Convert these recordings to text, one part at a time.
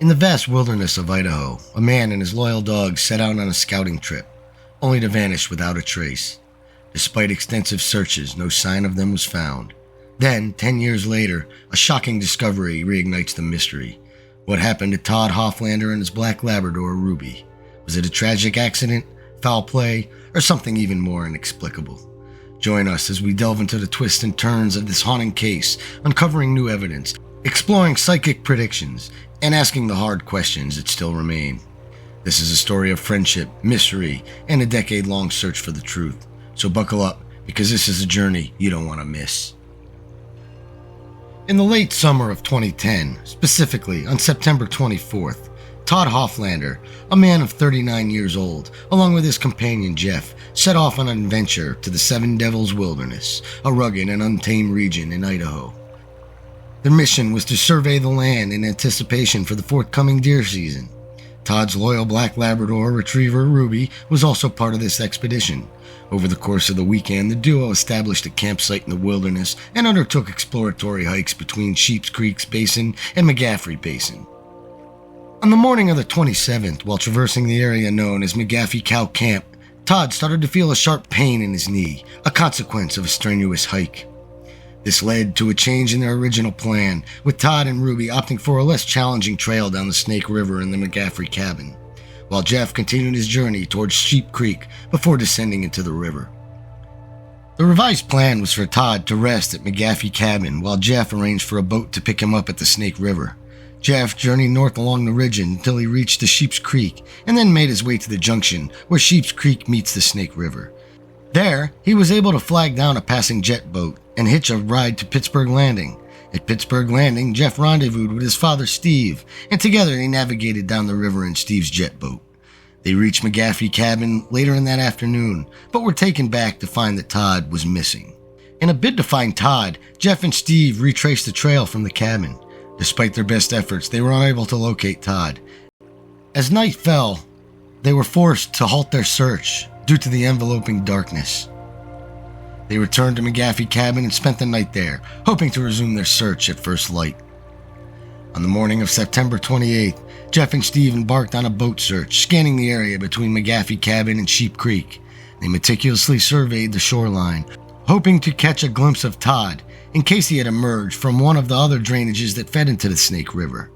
In the vast wilderness of Idaho, a man and his loyal dog set out on a scouting trip, only to vanish without a trace. Despite extensive searches, no sign of them was found. Then, 10 years later, a shocking discovery reignites the mystery. What happened to Todd Hofflander and his black Labrador, Ruby? Was it a tragic accident, foul play, or something even more inexplicable? Join us as we delve into the twists and turns of this haunting case, uncovering new evidence, exploring psychic predictions, and asking the hard questions that still remain. This is a story of friendship, mystery, and a decade-long search for the truth. So buckle up, because this is a journey you don't want to miss. In the late summer of 2010, specifically on September 24th, Todd Hofflander, a man of 39 years old, along with his companion Jeff, set off on an adventure to the Seven Devils Wilderness, a rugged and untamed region in Idaho. Their mission was to survey the land in anticipation for the forthcoming deer season. Todd's loyal black Labrador retriever, Ruby, was also part of this expedition. Over the course of the weekend, the duo established a campsite in the wilderness and undertook exploratory hikes between Sheep's Creek Basin and McGaffrey Basin. On the morning of the 27th, while traversing the area known as McGaffrey Cow Camp, Todd started to feel a sharp pain in his knee, a consequence of a strenuous hike. This led to a change in their original plan, with Todd and Ruby opting for a less challenging trail down the Snake River in the McGaffrey cabin, while Jeff continued his journey towards Sheep Creek before descending into the river. The revised plan was for Todd to rest at McGaffrey cabin while Jeff arranged for a boat to pick him up at the Snake River. Jeff journeyed north along the ridge until he reached the Sheep's Creek and then made his way to the junction where Sheep's Creek meets the Snake River. There, he was able to flag down a passing jet boat and hitch a ride to Pittsburgh Landing. At Pittsburgh Landing, Jeff rendezvoused with his father Steve, and together they navigated down the river in Steve's jet boat. They reached McGaffrey cabin later in that afternoon, but were taken back to find that Todd was missing. In a bid to find Todd, Jeff and Steve retraced the trail from the cabin. Despite their best efforts, they were unable to locate Todd. As night fell, they were forced to halt their search due to the enveloping darkness. They returned to McGaffrey cabin and spent the night there, hoping to resume their search at first light. On the morning of September 28th, Jeff and Steve embarked on a boat search, scanning the area between McGaffrey cabin and Sheep Creek. They meticulously surveyed the shoreline, hoping to catch a glimpse of Todd in case he had emerged from one of the other drainages that fed into the Snake River.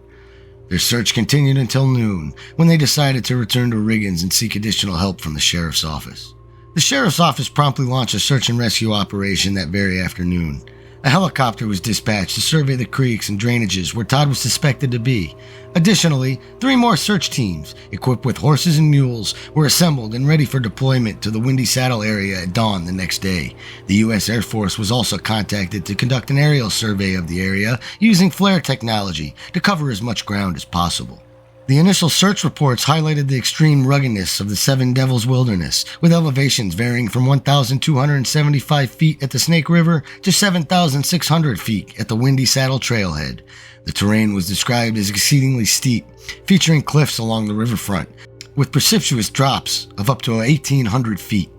Their search continued until noon, when they decided to return to Riggins and seek additional help from the sheriff's office. The sheriff's office promptly launched a search and rescue operation that very afternoon. A helicopter was dispatched to survey the creeks and drainages where Todd was suspected to be. Additionally, 3 more search teams, equipped with horses and mules, were assembled and ready for deployment to the Windy Saddle area at dawn the next day. The U.S. Air Force was also contacted to conduct an aerial survey of the area using flare technology to cover as much ground as possible. The initial search reports highlighted the extreme ruggedness of the Seven Devils Wilderness, with elevations varying from 1,275 feet at the Snake River to 7,600 feet at the Windy Saddle Trailhead. The terrain was described as exceedingly steep, featuring cliffs along the riverfront, with precipitous drops of up to 1,800 feet.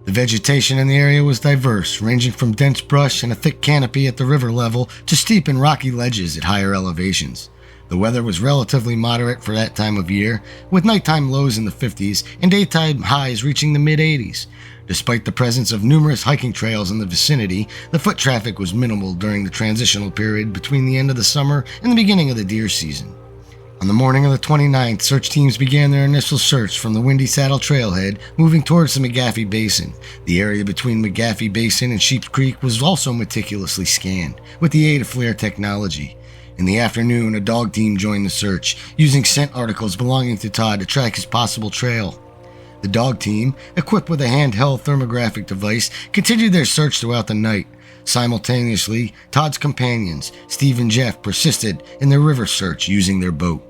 The vegetation in the area was diverse, ranging from dense brush and a thick canopy at the river level to steep and rocky ledges at higher elevations. The weather was relatively moderate for that time of year, with nighttime lows in the 50s and daytime highs reaching the mid-80s. Despite the presence of numerous hiking trails in the vicinity, the foot traffic was minimal during the transitional period between the end of the summer and the beginning of the deer season. On the morning of the 29th, search teams began their initial search from the Windy Saddle Trailhead, moving towards the McGaffrey Basin. The area between McGaffrey Basin and Sheep Creek was also meticulously scanned, with the aid of flare technology. In the afternoon, a dog team joined the search, using scent articles belonging to Todd to track his possible trail. The dog team, equipped with a handheld thermographic device, continued their search throughout the night. Simultaneously, Todd's companions, Steve and Jeff, persisted in their river search using their boat.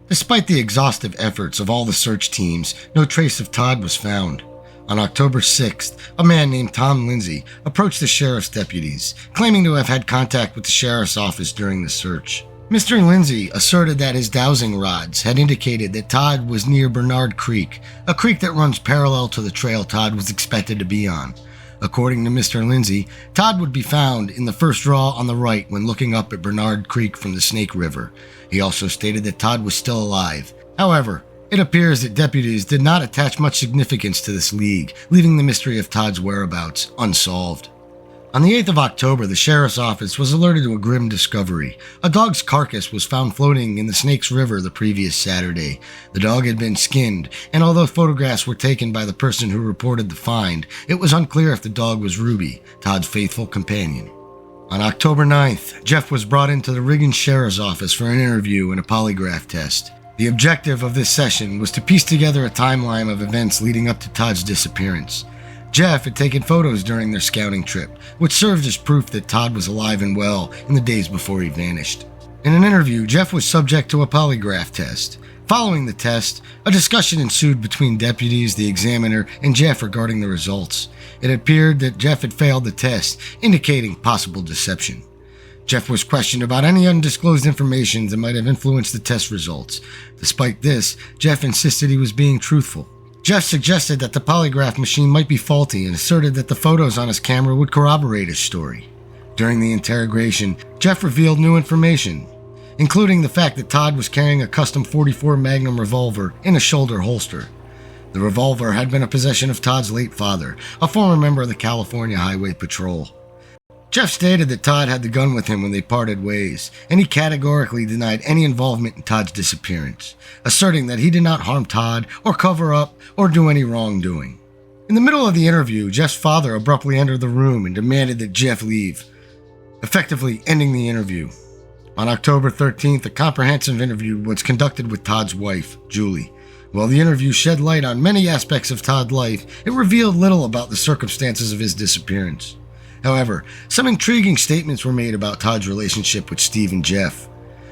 Despite the exhaustive efforts of all the search teams, no trace of Todd was found. On October 6th, a man named Tom Lindsay approached the sheriff's deputies, claiming to have had contact with the sheriff's office during the search. Mr. Lindsay asserted that his dowsing rods had indicated that Todd was near Bernard Creek, a creek that runs parallel to the trail Todd was expected to be on. According to Mr. Lindsay, Todd would be found in the first draw on the right when looking up at Bernard Creek from the Snake River. He also stated that Todd was still alive. However, it appears that deputies did not attach much significance to this lead, leaving the mystery of Todd's whereabouts unsolved. On the 8th of October, the sheriff's office was alerted to a grim discovery. A dog's carcass was found floating in the Snakes River the previous Saturday. The dog had been skinned, and although photographs were taken by the person who reported the find, it was unclear if the dog was Ruby, Todd's faithful companion. On October 9th, Jeff was brought into the Riggins Sheriff's Office for an interview and a polygraph test. The objective of this session was to piece together a timeline of events leading up to Todd's disappearance. Jeff had taken photos during their scouting trip, which served as proof that Todd was alive and well in the days before he vanished. In an interview, Jeff was subject to a polygraph test. Following the test, a discussion ensued between deputies, the examiner, and Jeff regarding the results. It appeared that Jeff had failed the test, indicating possible deception. Jeff was questioned about any undisclosed information that might have influenced the test results. Despite this, Jeff insisted he was being truthful. Jeff suggested that the polygraph machine might be faulty and asserted that the photos on his camera would corroborate his story. During the interrogation, Jeff revealed new information, including the fact that Todd was carrying a custom .44 Magnum revolver in a shoulder holster. The revolver had been a possession of Todd's late father, a former member of the California Highway Patrol. Jeff stated that Todd had the gun with him when they parted ways, and he categorically denied any involvement in Todd's disappearance, asserting that he did not harm Todd or cover up or do any wrongdoing. In the middle of the interview, Jeff's father abruptly entered the room and demanded that Jeff leave, effectively ending the interview. On October 13th, a comprehensive interview was conducted with Todd's wife, Julie. While the interview shed light on many aspects of Todd's life, it revealed little about the circumstances of his disappearance. However, some intriguing statements were made about Todd's relationship with Steve and Jeff.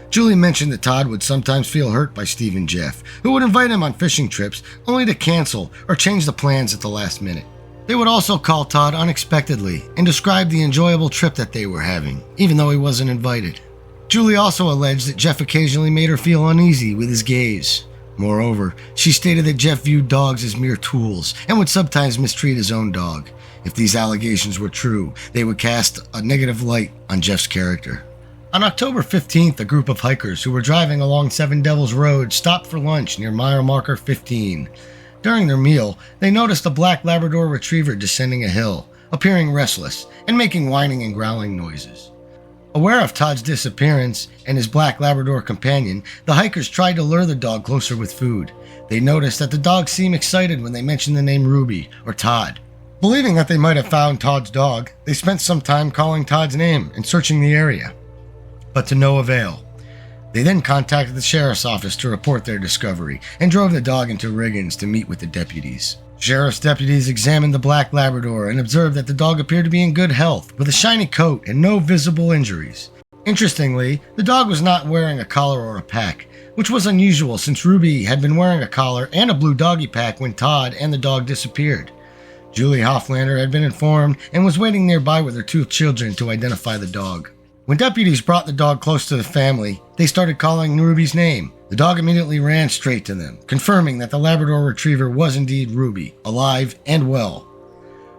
Julie mentioned that Todd would sometimes feel hurt by Steve and Jeff, who would invite him on fishing trips only to cancel or change the plans at the last minute. They would also call Todd unexpectedly and describe the enjoyable trip that they were having, even though he wasn't invited. Julie also alleged that Jeff occasionally made her feel uneasy with his gaze. Moreover, she stated that Jeff viewed dogs as mere tools and would sometimes mistreat his own dog. If these allegations were true, they would cast a negative light on Jeff's character. On October 15th, a group of hikers who were driving along Seven Devils Road stopped for lunch near mile marker 15. During their meal, they noticed a black Labrador retriever descending a hill, appearing restless and making whining and growling noises. Aware of Todd's disappearance and his black Labrador companion, the hikers tried to lure the dog closer with food. They noticed that the dog seemed excited when they mentioned the name Ruby or Todd. Believing that they might have found Todd's dog, they spent some time calling Todd's name and searching the area, but to no avail. They then contacted the sheriff's office to report their discovery and drove the dog into Riggins to meet with the deputies. Sheriff's deputies examined the black Labrador and observed that the dog appeared to be in good health, with a shiny coat and no visible injuries. Interestingly, the dog was not wearing a collar or a pack, which was unusual since Ruby had been wearing a collar and a blue doggy pack when Todd and the dog disappeared. Julie Hofflander had been informed and was waiting nearby with her 2 children to identify the dog. When deputies brought the dog close to the family, they started calling Ruby's name. The dog immediately ran straight to them, confirming that the Labrador Retriever was indeed Ruby, alive and well.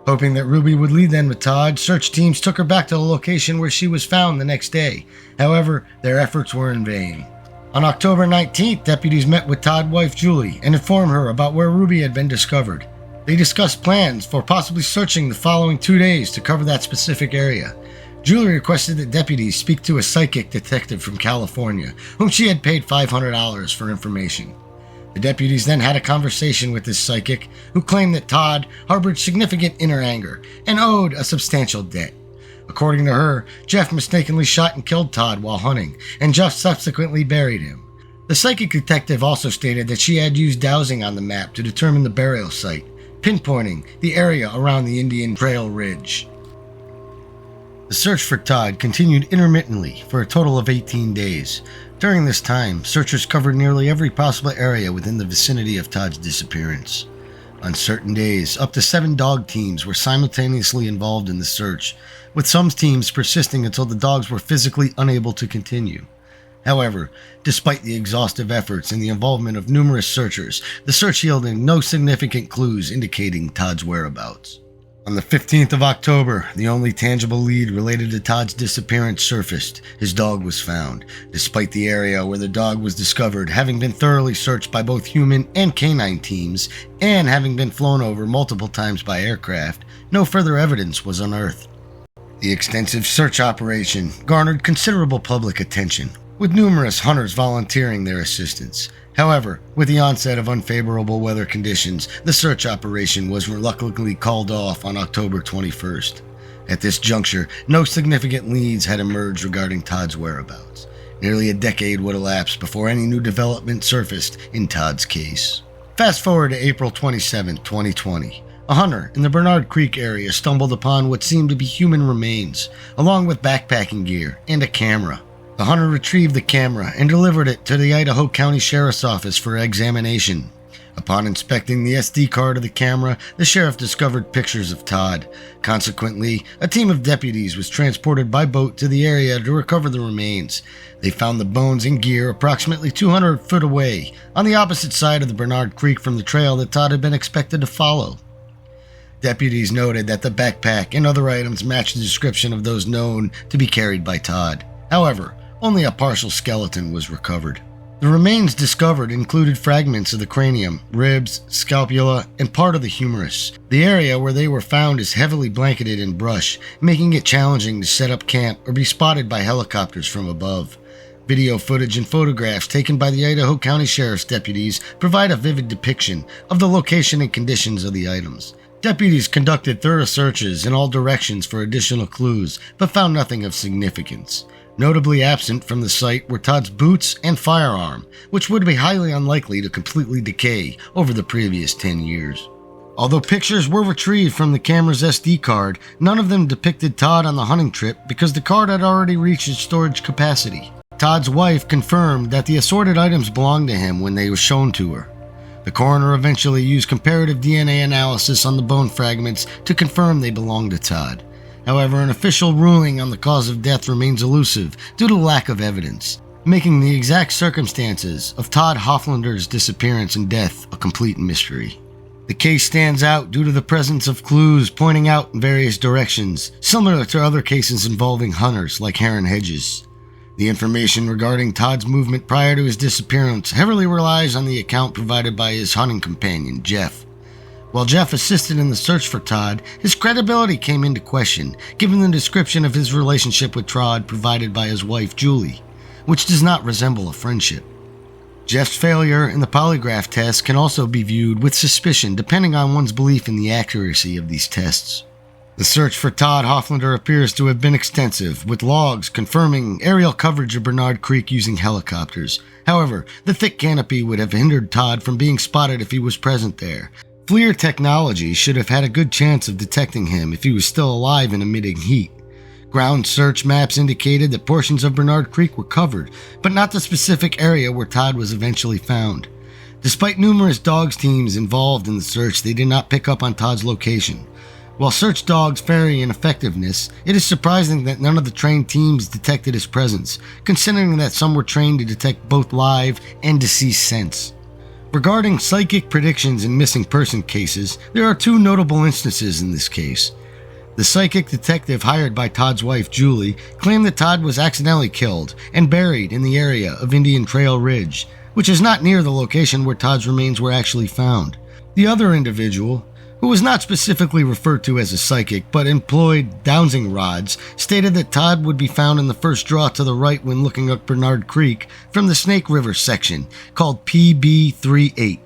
Hoping that Ruby would lead them to Todd, search teams took her back to the location where she was found the next day. However, their efforts were in vain. On October 19th, deputies met with Todd's wife Julie and informed her about where Ruby had been discovered. They discussed plans for possibly searching the following 2 days to cover that specific area. Julie requested that deputies speak to a psychic detective from California, whom she had paid $500 for information. The deputies then had a conversation with this psychic, who claimed that Todd harbored significant inner anger and owed a substantial debt. According to her, Jeff mistakenly shot and killed Todd while hunting, and Jeff subsequently buried him. The psychic detective also stated that she had used dowsing on the map to determine the burial site, pinpointing the area around the Indian Trail Ridge. The search for Todd continued intermittently for a total of 18 days. During this time, searchers covered nearly every possible area within the vicinity of Todd's disappearance. On certain days, up to 7 dog teams were simultaneously involved in the search, with some teams persisting until the dogs were physically unable to continue. However, despite the exhaustive efforts and the involvement of numerous searchers, the search yielded no significant clues indicating Todd's whereabouts. On the 15th of October, the only tangible lead related to Todd's disappearance surfaced. His dog was found, despite the area where the dog was discovered having been thoroughly searched by both human and canine teams, and having been flown over multiple times by aircraft. No further evidence was unearthed. The extensive search operation garnered considerable public attention, with numerous hunters volunteering their assistance. However, with the onset of unfavorable weather conditions, the search operation was reluctantly called off on October 21st. At this juncture, no significant leads had emerged regarding Todd's whereabouts. Nearly a decade would elapse before any new development surfaced in Todd's case. Fast forward to April 27, 2020. A hunter in the Bernard Creek area stumbled upon what seemed to be human remains, along with backpacking gear and a camera. The hunter retrieved the camera and delivered it to the Idaho County Sheriff's Office for examination. Upon inspecting the SD card of the camera, the sheriff discovered pictures of Todd. Consequently, a team of deputies was transported by boat to the area to recover the remains. They found the bones and gear approximately 200 foot away, on the opposite side of the Bernard Creek from the trail that Todd had been expected to follow. Deputies noted that the backpack and other items matched the description of those known to be carried by Todd. However, only a partial skeleton was recovered. The remains discovered included fragments of the cranium, ribs, scapula, and part of the humerus. The area where they were found is heavily blanketed in brush, making it challenging to set up camp or be spotted by helicopters from above. Video footage and photographs taken by the Idaho County Sheriff's deputies provide a vivid depiction of the location and conditions of the items. Deputies conducted thorough searches in all directions for additional clues, but found nothing of significance. Notably absent from the site were Todd's boots and firearm, which would be highly unlikely to completely decay over the previous 10 years. Although pictures were retrieved from the camera's SD card, none of them depicted Todd on the hunting trip because the card had already reached its storage capacity. Todd's wife confirmed that the assorted items belonged to him when they were shown to her. The coroner eventually used comparative DNA analysis on the bone fragments to confirm they belonged to Todd. However, an official ruling on the cause of death remains elusive due to lack of evidence, making the exact circumstances of Todd Hofflander's disappearance and death a complete mystery. The case stands out due to the presence of clues pointing out in various directions, similar to other cases involving hunters like Heron Hedges. The information regarding Todd's movement prior to his disappearance heavily relies on the account provided by his hunting companion, Jeff. While Jeff assisted in the search for Todd, his credibility came into question, given the description of his relationship with Todd provided by his wife, Julie, which does not resemble a friendship. Jeff's failure in the polygraph test can also be viewed with suspicion depending on one's belief in the accuracy of these tests. The search for Todd Hofflander appears to have been extensive, with logs confirming aerial coverage of Bernard Creek using helicopters. However, the thick canopy would have hindered Todd from being spotted if he was present there. FLIR technology should have had a good chance of detecting him if he was still alive and emitting heat. Ground search maps indicated that portions of Bernard Creek were covered, but not the specific area where Todd was eventually found. Despite numerous dogs teams involved in the search, they did not pick up on Todd's location. While search dogs vary in effectiveness, it is surprising that none of the trained teams detected his presence, considering that some were trained to detect both live and deceased scents. Regarding psychic predictions in missing person cases, there are two notable instances in this case. The psychic detective hired by Todd's wife, Julie, claimed that Todd was accidentally killed and buried in the area of Indian Trail Ridge, which is not near the location where Todd's remains were actually found. The other individual, who was not specifically referred to as a psychic but employed dowsing rods, stated that Todd would be found in the first draw to the right when looking up Bernard Creek from the Snake River section, called PB38.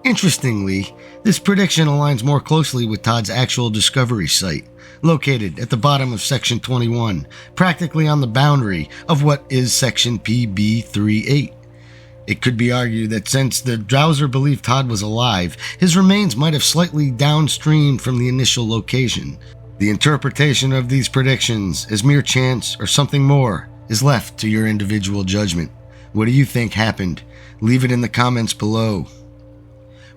Interestingly, this prediction aligns more closely with Todd's actual discovery site, located at the bottom of Section 21, practically on the boundary of what is Section PB38. It could be argued that since the dowser believed Todd was alive, his remains might have slightly downstream from the initial location. The interpretation of these predictions as mere chance or something more is left to your individual judgment. What do you think happened? Leave it in the comments below.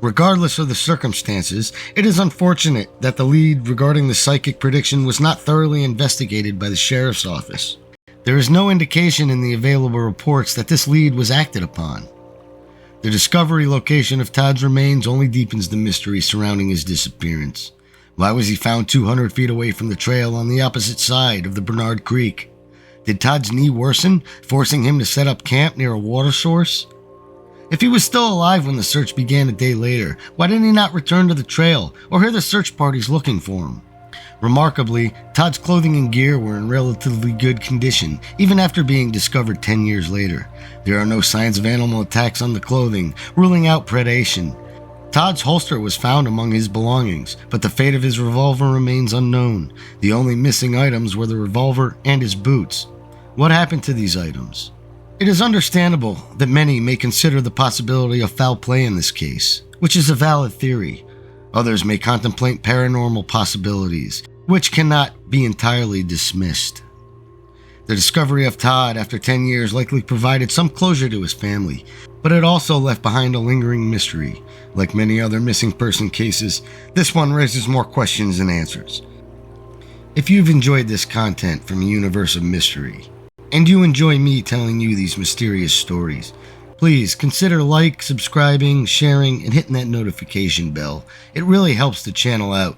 Regardless of the circumstances, it is unfortunate that the lead regarding the psychic prediction was not thoroughly investigated by the sheriff's office. There is no indication in the available reports that this lead was acted upon. The discovery location of Todd's remains only deepens the mystery surrounding his disappearance. Why was he found 200 feet away from the trail on the opposite side of the Bernard Creek? Did Todd's knee worsen, forcing him to set up camp near a water source? If he was still alive when the search began a day later, why didn't he not return to the trail or hear the search parties looking for him? Remarkably, Todd's clothing and gear were in relatively good condition, even after being discovered 10 years later. There are no signs of animal attacks on the clothing, ruling out predation. Todd's holster was found among his belongings, but the fate of his revolver remains unknown. The only missing items were the revolver and his boots. What happened to these items? It is understandable that many may consider the possibility of foul play in this case, which is a valid theory. Others may contemplate paranormal possibilities, which cannot be entirely dismissed. The discovery of Todd after 10 years likely provided some closure to his family, but it also left behind a lingering mystery. Like many other missing person cases, this one raises more questions than answers. If you've enjoyed this content from a universe of mystery, and you enjoy me telling you these mysterious stories, please consider subscribing, sharing, and hitting that notification bell. It really helps the channel out